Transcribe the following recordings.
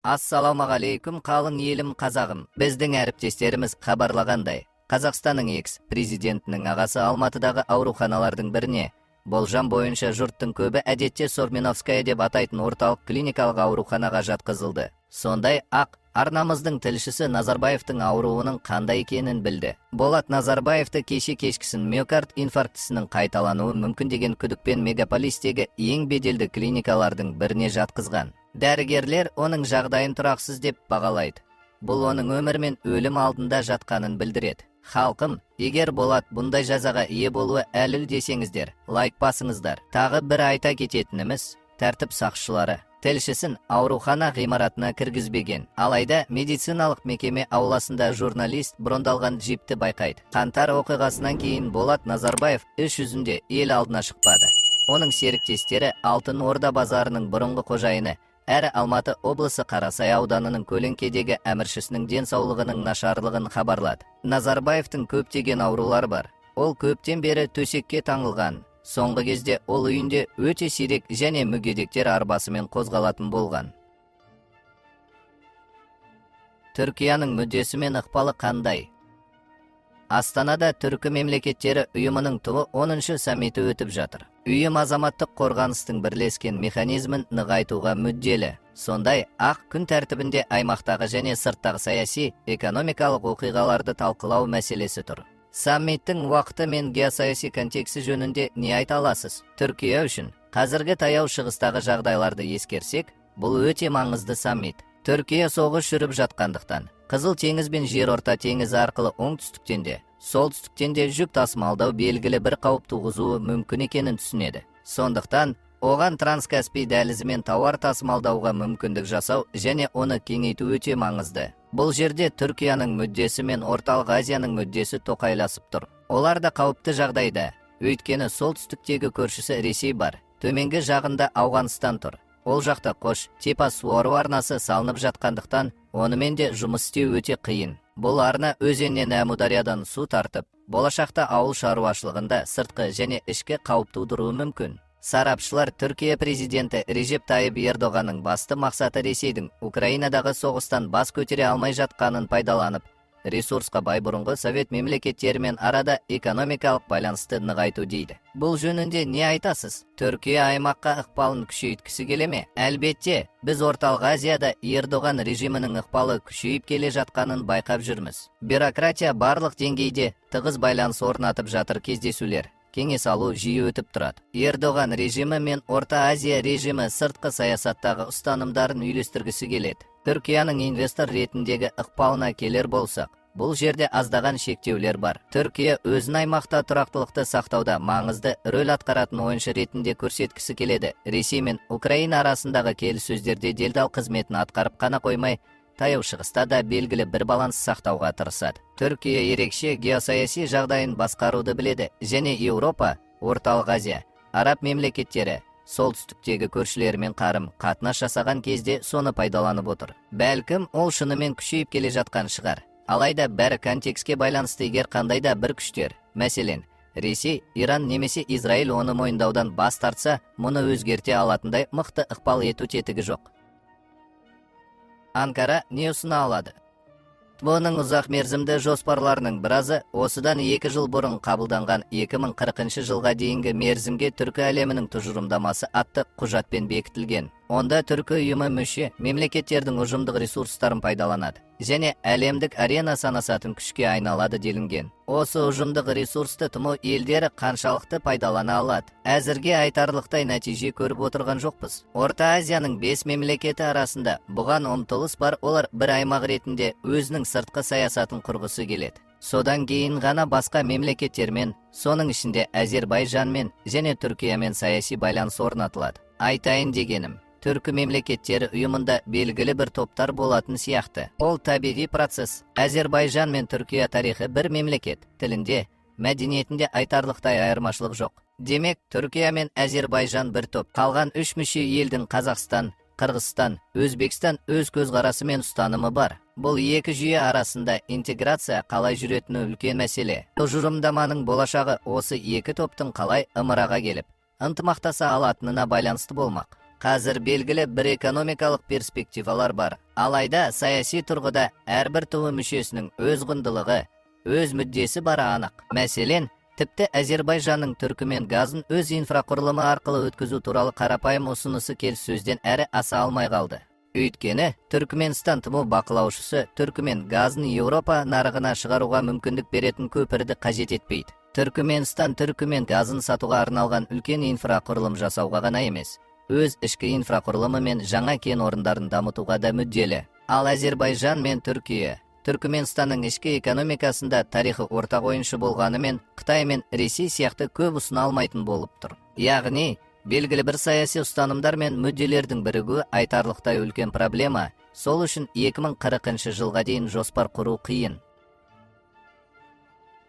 Ассаламағалейкум қалың елім қазағым. Біздің әріптестеріміз хабарлагандай, Қазақстанның экс-президентінің ағасы Алматыдағы ауруханалардың біріне, болжам бойынша жұрттың көбі әдетте Сорминовская деп атайтын орталық клиникалық ауруханаға жатқызылды. Сондай ақ арнамыздың тілшісі Назарбаевтың ауруының қандай екенін білді. Болат Назарбаевты кешкісін миокард инфарктісінің қайталануы мүмкін деген күдікпен мегаполистегі ең беделді клиникалардың біріне жатқызған. Дәрігерлер оның жағдайын тұрақсыз деп бағалайды. Бұл оның өмір мен өлім алдында жатқанын білдіреді. Халқым, егер Болат бұндай жазаға ие болуы әліл десеңіздер, лайк басыңыздар. Тағы бір айта кететініміз, тәртіп сақшылары тілшісін аурухана ғимаратына кіргізбеген. Алайда медициналық мекеме ауласында журналист брондалған джипті байқайды. Қаңтар оқиғасынан кейін Болат Назарбаев іс жүзінде ел алдына шықпады. Оның серіктестері Алтын Орда базарының бұрынғы қожайыны, әрі Алматы облысы Қарасай ауданының Көлеңкедегі әміршісінің денсаулығының нашарлығын хабарлады. Назарбаевтың көптеген аурулары бар. Ол көптен бері төсекке таңылған. Соңғы кезде ол үйінде өте сирек және мүгедектер арбасымен қозғалатын болған. Түркияның мүддесі мен ықпалы қандай? Астанада Түркі мемлекеттері ұйымының туы 10-шы саммиті өтіп жатыр. Ұйым азаматтық қорғаныстың бірлескен механизмін нығайтуға мүдделі. Сондай ақ күн тәртібінде аймақтағы және сырттағы саяси, экономикалық оқиғаларды талқылау мәселесі тұр. Саммиттің уақыты мен геосаяси контексті жөнінде не айта аласыз? Түркия үшін қазіргі таяу шығыстағы жағдайларды ескерсек, бұл өте маңызды саммит. Түркия соғыс жүріп жатқандықтан, Қызыл теңіз бен Жерорта теңізі арқылы оңтүстіктен де, солтүстіктен де жүк тасымалдау белгілі бір қауіп туғызуы мүмкін екенін түсінеді. Сондықтан, оған Транскаспий дәлізімен тауар тасымалдауға мүмкіндік жасау және оны кеңейту өте маңызды. Бұл жерде Түркияның мүддесі мен Орталық Азияның мүддесі тоқайласып тұр. Олар да қауіпті жағдайда, өйткені солтүстіктегі көршісі Ресей бар, төменгі жағында Ауғанстан тұр. Ол жақта қош типа суару арнасы салынып жатқандықтан, онымен де жұмыс істеу өте қиын. Бұл арна өзеннен Әмудариядан су тартып, болашақта ауыл шаруашылығында сыртқы және ішкі қауіп тудыруы мүмкін. Сарапшылар Түркия президенті Режеп Тайып Ердоғанның басты мақсаты Ресейдің Украинадағы соғыстан бас көтере алмай жатқанын пайдаланып, ресурсқа бай бұрынғы совет мемлекеттерімен арада экономикалық байланысты нығайту дейді. Бұл жөнінде не айтасыз? Түркия аймаққа ықпалын күшейткісі келе ме? Әлбетте, біз Орталық Азияда Ердоған режимінің ықпалы күшейіп келе жатқанын байқап жүрміз. Бюрократия барлық деңгейде тығыз байланыс орнатып жатыр, кездесулер, кеңес алу жиі өтіп тұрады. Ердоған режимі мен Орта Азия режимі сыртқы саясаттағы ұстанымдарын үйлестіргісі келеді. Түркияның инвестор ретіндегі ықпалына келер болсақ, бұл жерде аздаған шектеулер бар. Түркия өзін аймақта тұрақтылықты сақтауда маңызды рөл атқаратын ойыншы ретінде көрсеткісі келеді. Ресей мен Украина арасындағы келіссөздерде делдал қызметін атқарып қана қоймай, таяу шығыста да белгілі бір баланс сақтауға тырысады. Түркия ерекше геосаяси жағдайын басқаруды біледі және Еуропа, Орталық Азия, араб мемлекеттері, солтүстіктегі көршілерімен қарым қатынас жасаған кезде соны пайдаланып отыр. Бәлкім ол шынымен күшейіп келе жатқан шығар. Алайда бәрі контекстке байланысты. Егер қандай да бір күштер, мәселен, Ресей, Иран немесе Израиль оны мойындаудан бас тартса, мұны өзгерте алатындай мықты ықпал ету тетігі жоқ. Анкара не ұсына алады? Бұның ұзақ мерзімді жоспарларының біразы осыдан 2 жыл бұрын қабылданған 2040 жылға дейінгі мерзімге түркі әлемінің тұжырымдамасы атты құжатпен бекітілген. Онда түркі ұйымы мүше мемлекеттердің ұжымдық ресурстарын пайдаланады және әлемдік арена санасатын күшке айналады делінген. Осы ұжымдық ресурсты тұмы елдері қаншалықты пайдалана алады? Әзірге айтарлықтай нәтиже көріп отырған жоқпыз. Орта Азияның 5 мемлекеті арасында бұған ұмтылыс бар. Олар бір аймақ ретінде өзінің сыртқы саясатын құрғысы келеді. Содан кейін ғана басқа мемлекеттермен, соның ішінде Әзербайжанмен және Түркиямен саяси байланыс орнатылады. Айтайын дегенім, түркі мемлекеттері ұйымында белгілі бір топтар болатын сияқты. Ол табиғи процесс. Әзербайжан мен Түркия тарихы бір мемлекет. Тілінде, мәдениетінде айтарлықтай айырмашылық жоқ. Демек, Түркия мен Әзербайжан бір топ. Қалған 3 мүше елдің Қазақстан, Қырғызстан, Өзбекстан өз көзқарасы мен ұстанымы бар. Бұл екі жүйе арасында интеграция қалай жүретіні үлкен мәселе. Тұжырымдаманың болашағы осы екі топтың қалай ымыраға келіп, ынтымақтаса алатынына байланысты болмақ. Қазір белгілі бір экономикалық перспективалар бар. Алайда саяси тұрғыда әрбір тобы мүшесінің өз құндылығы, өз мүддесі бары анық. Мәселен, тіпті Әзербайжанның Түркімен газын өз инфрақұрылымы арқылы өткізу туралы қарапайым ұсынысы келіссөзден әрі аса алмай қалды. Өйткені Түркіменстан ТМО бақылаушысы Түркімен газын Еуропа нарығына шығаруға мүмкіндік беретін көпірді қажет етпейді. Түркіменстан Түркімен газын сатуға арналған үлкен инфрақұрылым жасауға ғана емес, өз ішкі инфрақұрылымы мен жаңа кен орындарын дамытуға да мүдделі. Ал Әзербайжан мен Түркия Түркіменстанның ішкі экономикасында тарихы ортақ ойыншы болғанымен, Қытай мен Ресей сияқты көп ұсына алмайтын болып тұр. Яғни, белгілі бір саяси ұстанымдар мен мүдделердің бірігуі айтарлықтай үлкен проблема. Сол үшін 2040 жылға дейін жоспар құру қиын.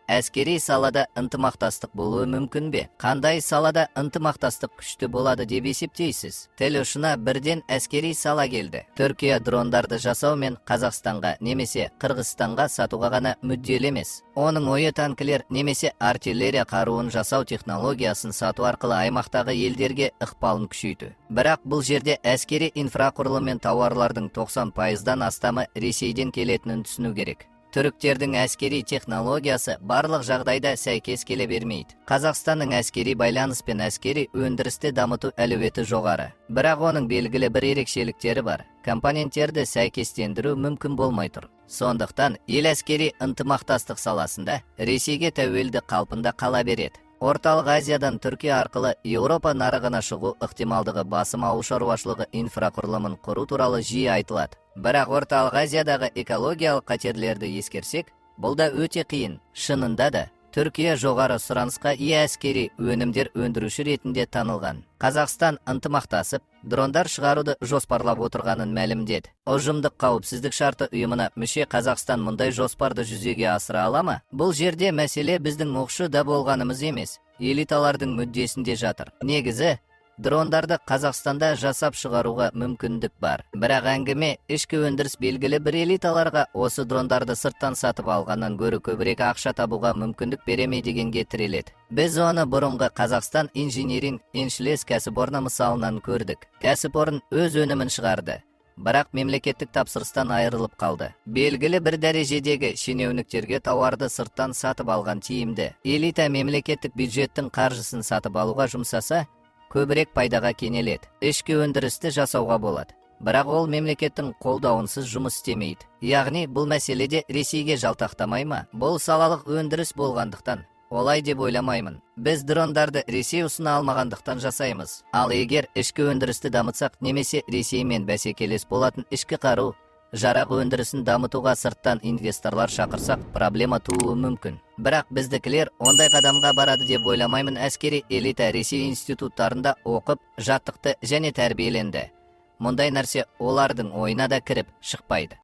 Әскери салада ынтымақтастық болуы мүмкін бе? Қандай салада ынтымақтастық күшті болады деп есептейсіз? Тіл ұшына бірден әскери сала келді. Түркия дрондарды жасау мен Қазақстанға немесе Қырғызстанға сатуға ғана мүдделі емес. Оның ойы танкілер немесе артиллерия қаруын жасау технологиясын сату арқылы аймақтағы елдерге ықпалын күшейту. Бірақ бұл жерде әскери инфрақұрылым мен тауарлардың 90%-дан астамы Ресейден келетінін түсіну керек. Түріктердің әскери технологиясы барлық жағдайда сәйкес келе бермейді. Қазақстанның әскери байланыс пен әскери өндірісті дамыту әлеуеті жоғары. Бірақ оның белгілі бір ерекшеліктері бар. Компоненттерді сәйкестендіру мүмкін болмай тұр. Сондықтан, ел әскери ынтымақтастық саласында Ресейге тәуелді қалпында қала береді. Орталық Азиядан Түркия арқылы Еуропа нарығына шығу ықтималдығы басым ауыл шаруашылығы инфрақұрылымын құру туралы жиі айтылады. Бірақ Орталық Азиядағы экологиялық қатерлерді ескерсек, бұл да өте қиын. Шынында да, Түркия жоғары сұранысқа ие әскери өнімдер өндіруші ретінде танылған. Қазақстан ынтымақтасып, дрондар шығаруды жоспарлап отырғанын мәлімдеді. Ұжымдық қауіпсіздік шарты ұйымына мүше Қазақстан мұндай жоспарды жүзеге асыра ала ма? Бұл жерде мәселе біздің моқшы да болғанымыз емес, элиталардың мүддесінде жатыр. Негізі, дрондарды Қазақстанда жасап шығаруға мүмкіндік бар. Бірақ әңгіме ішкі өндіріс белгілі бір элиталарға осы дрондарды сырттан сатып алғаннан гөрі көбірек ақша табуға мүмкіндік береме дегенге тіреледі. Біз оны бұрынғы Қазақстан инжиниринг еншілес кәсіпорны мысалынан көрдік. Кәсіпорын өз өнімін шығарды, бірақ мемлекеттік тапсырыстан айырылып қалды. Белгілі бір дәрежедегі шенеуніктерге тауарды сырттан сатып алған тиімді. Элита мемлекеттік бюджеттің қаржысын сатып алуға жұмсаса, көбірек пайдаға кенеледі. Ішкі өндірісті жасауға болады. Бірақ ол мемлекеттің қолдауынсыз жұмыс істемейді. Яғни бұл мәселеде Ресейге жалтақтамай ма? Бұл салалық өндіріс болғандықтан олай деп ойламаймын. Біз дрондарды Ресей ұсына алмағандықтан жасаймыз. Ал егер ішкі өндірісті дамытсақ, немесе Ресеймен бәсекелес болатын ішкі қару, жарақ өндірісін дамытуға сырттан инвесторлар шақырсақ, проблема тууы мүмкін. Бірақ біздікілер ондай қадамға барады деп ойламаймын. Әскери элита Ресей институттарында оқып, жаттықты және тәрбиеленді. Мұндай нәрсе олардың ойына да кіріп шықпайды.